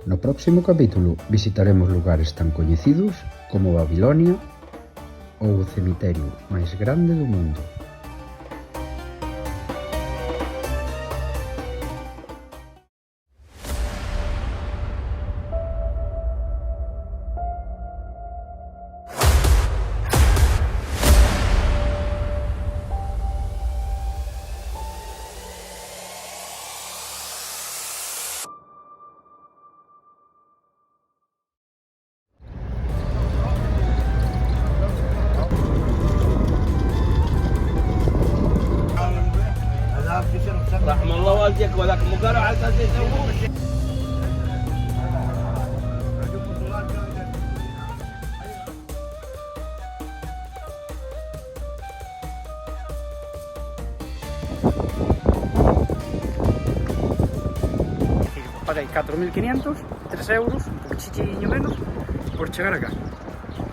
No próximo capítulo visitaremos lugares tan coñecidos como Babilonia ou o cemiterio máis grande do mundo. رحم الله والديك وذاك مقرع على اساس يسوون. Paguei 4.500, 3 euros, un poquillo menos, por chegar acá.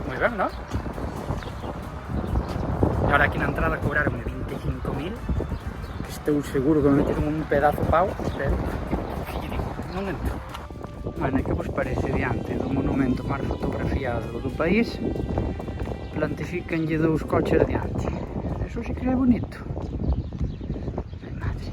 Moi ben, non? E ahora aquí na entrada cobraron 25.000. Estou seguro que me meteron un pedazo pau, pero non entro. Bueno, que vos parece diante do monumento máis fotografiado do país, plantifícanlle 2 coches diante. Eso sí que é bonito. Ai, madre.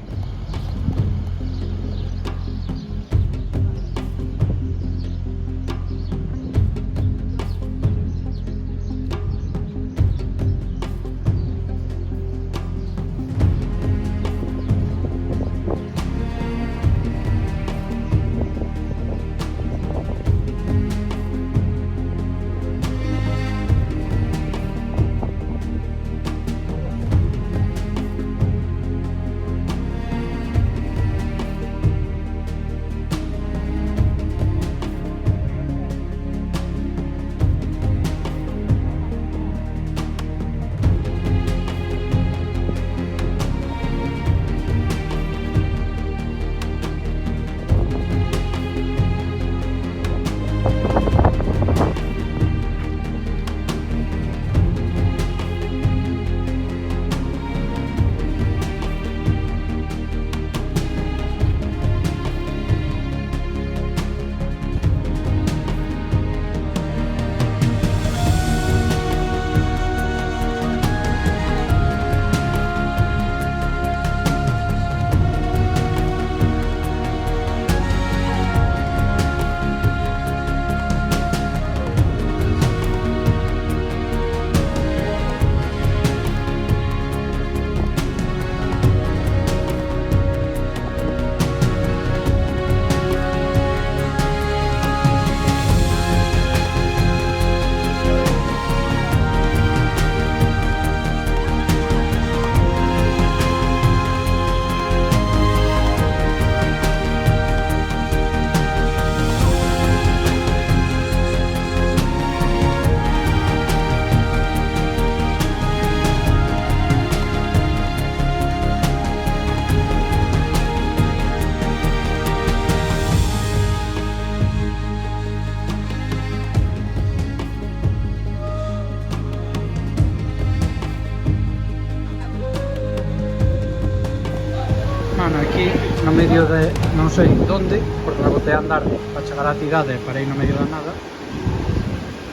Mano, aquí no medio de non sei onde, porque me botei a andar para chegar á cidade para ir no medio da nada,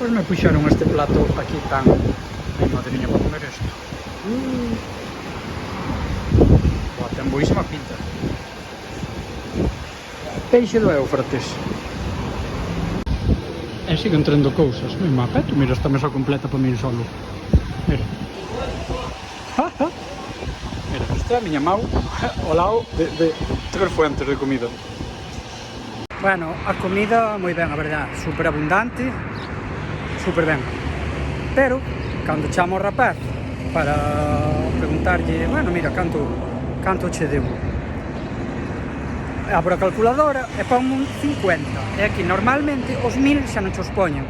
pois me puxeron este plato aquí tan... Ai, madriña, para comer isto. Boa, ten boísima pinta. Peixe do Éufrates. E siguen trendo cousas. Mi mapa, tu mira esta mesa completa para min solo. Mira. Mira, esta é a miña mau ao lado de 3 fuentes de comida. Bueno, a comida moi ben, a verdade, super abundante, super ben. Pero, cando chamo ao rapaz para preguntarlle, bueno, mira, canto che deu? Abro a calculadora e pon un 50. E aquí, normalmente, os 1.000 xa non che os poñen.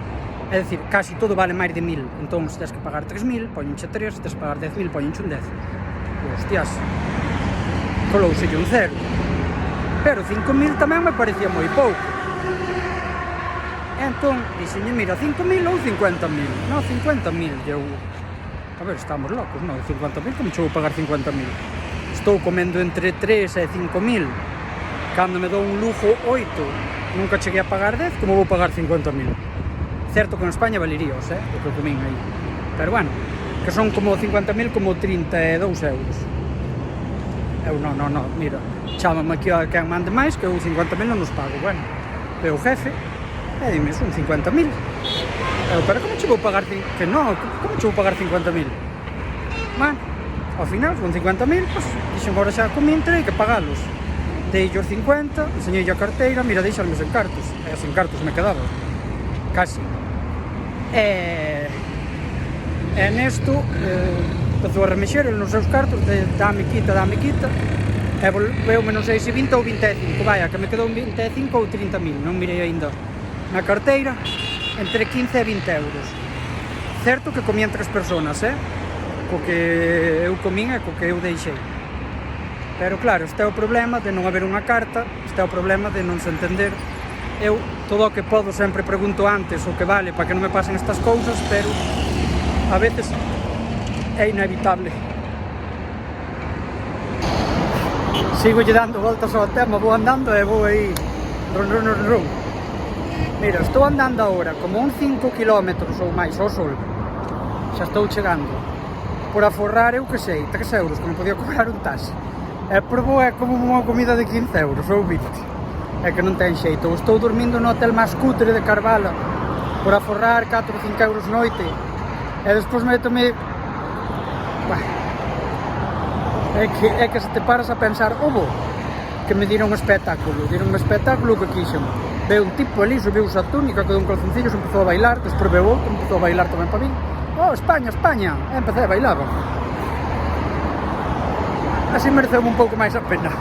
É dicir, casi todo vale máis de 1.000. Entón, se tens que pagar 3.000, poñenche 3, se tens que pagar 10.000, poñenche un 10. Hostias, colouselle un 0. Pero 5.000 tamén me parecía moi pouco. Entón, dixenlle, mira, 5.000 ou 50.000? No, 50.000. Eu, a ver, estamos locos, non? 50.000, como che vou pagar 50.000? Estou comendo entre 3 e 5.000 cando me dou un lujo 8, nunca cheguei a pagar 10, como vou pagar 50.000? Certo que en España valeríos, o que comín aí. Pero bueno, que son como 50.000 como 32 euros. Eu non, mira, chámame aquí a quen mande máis, que eu 50.000 non nos pago. Bueno, veo o jefe, e dime, son 50.000. Eu, pero como che vou pagar, que non, como che vou pagar 50.000? Bueno, ao final, con 50.000, pues, dixen, agora xa comín, terei que pagalos. Dei os 50, enseñei a carteira, mira, deixarme sen cartos. E sen cartos me quedaba, casi. E nesto, empezou a remexer nos seus cartos, de dame quita, e volveume non sei se 20 ou 25, vaya, que me quedou 25 ou 30.000, non mirei ainda na carteira, entre 15 e 20 euros. Certo que comían 3 personas, co que eu comín e co que eu deixei. Pero claro, este é o problema de non haber unha carta, este é o problema de non se entender. Eu, todo o que podo, sempre pregunto antes o que vale para que non me pasen estas cousas, pero a veces é inevitable. Sigo lle dando voltas ao tema, vou andando e vou aí ron. Mira, estou andando agora como uns 5 km ou máis ao sol. Xa estou chegando. Por aforrar, eu que sei, 3 euros, que non podía cobrar un taxi. E por bo é como unha comida de 15 euros ou 20. É que non ten xeito. Eu estou dormindo no hotel máis cutre de Carvala por aforrar 4 ou 5 euros noite. E despois métome... É que se te paras a pensar, que me dieron un espectáculo que quixen. Veo un tipo ali, subiu a túnica, que de un calzoncillo se empezou a bailar, despois veo outro, empezou a bailar tamén para mí. España, e empecé a bailar. Así mereceu un pouco máis a pena.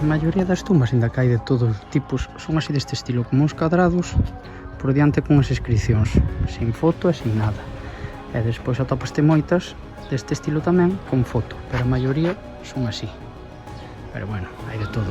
A maioría das tumbas, ainda que hai de todos os tipos, son así deste estilo, como uns cadrados por diante con as inscripcións, sin foto e sin nada. E despois atopaste moitas deste estilo tamén con foto, pero a maioría son así. Pero bueno, hai de todo,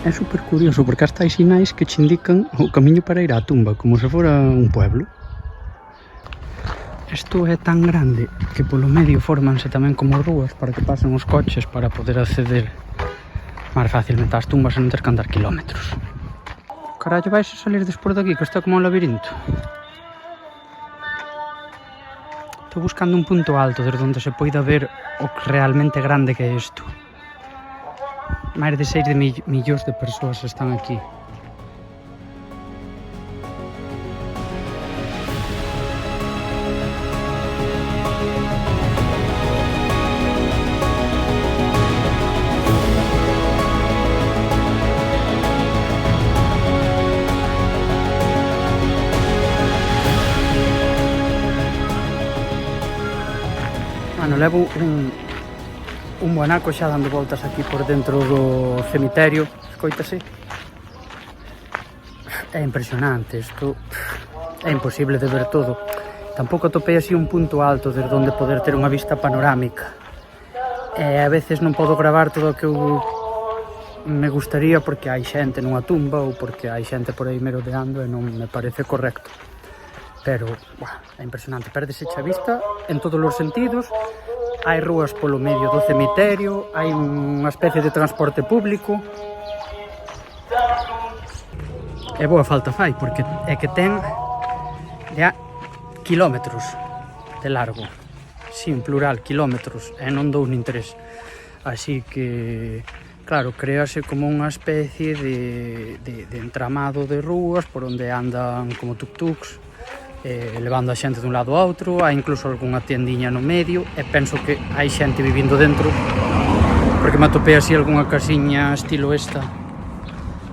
É super curioso porque hasta hai sinais que che indican o camiño para ir á tumba, como se fora un pueblo. Isto é tan grande que polo medio fórmanse tamén como rúas para que pasen os coches para poder acceder máis facilmente ás tumbas e non ter que andar kilómetros. Carallo, vais a salir despois daqui, que está como un labirinto. Estou buscando un punto alto desde onde se poida ver o realmente grande que é isto. Máis de 6 millóns de persoas están aquí. Bueno, levo un buenaco xa dando voltas aquí por dentro do cemiterio, escoítase. É impresionante, isto é imposible de ver todo. Tampouco atopei así un punto alto desde onde poder ter unha vista panorámica. E a veces non podo gravar todo o que eu me gustaría porque hai xente nunha tumba ou porque hai xente por aí merodeando e non me parece correcto. Pero, é impresionante, perdese a vista en todos os sentidos. Hai rúas polo medio do cemiterio, hai unha especie de transporte público. E boa falta fai, porque é que ten kilómetros de largo. sin plural, kilómetros, e non 2 nin 3. Así que, claro, créase como unha especie de entramado de rúas por onde andan como tuk-tuks, levando a xente dun lado a outro, hai incluso algunha tiendiña no medio, e penso que hai xente vivindo dentro, porque me atopei así algunha casiña estilo esta,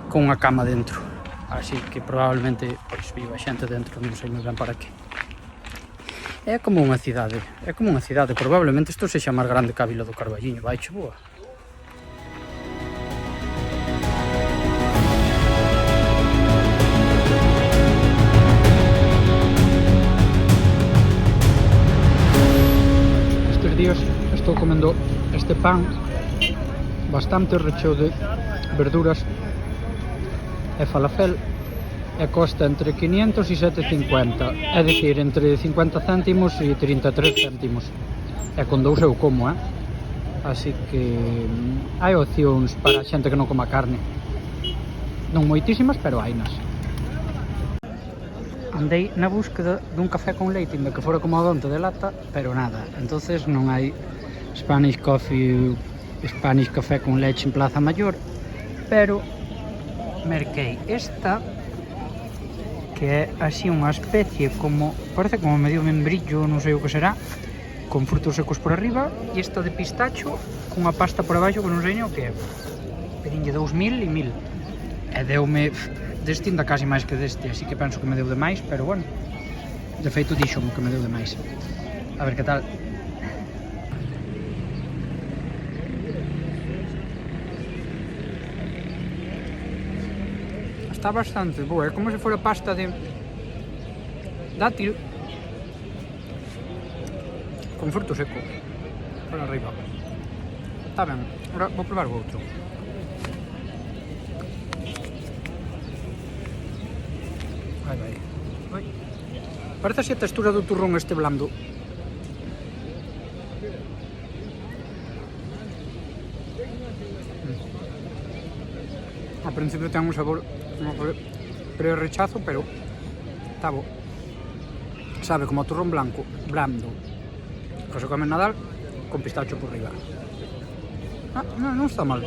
con unha cama dentro. Así que probablemente pois viva xente dentro, non sei moi ben para que. É como unha cidade, probablemente isto sexa máis grande que a Vila do Carballiño, vaiche boa. Estes días estou comendo este pan bastante recheo de verduras e falafel, e costa entre 500 e 7,50, é dicir, entre 50 céntimos e 33 céntimos, e con 2 eu como, así que hai opcións para a xente que non coma carne, non moitísimas, pero hainas. Andei na búsqueda dun café con leite, inda que fora como odonte de lata, pero nada, entonces non hai Spanish café con leite en Plaza Mayor, pero merquei esta, que é así unha especie como, parece como medio membrillo, non sei o que será, con frutos secos por arriba, e esta de pistacho cunha pasta por abaixo que non sei nem o que é. Pedinlle 2.000 e 1.000, e deume deste ainda casi máis que deste, así que penso que me deu de máis, pero bueno, de feito dixome que me deu de máis. A ver que tal. Está bastante boa, é como se fora pasta de dátil con fruto seco por arriba. Está ben, agora vou probar o outro. Vai. Parece así a textura do turrón este blando. Ao principio ten un sabor pre-rechazo, pero está bo. Sabe como a turrón blanco, blando, que se come en Nadal con pistacho por riba. Non está mal.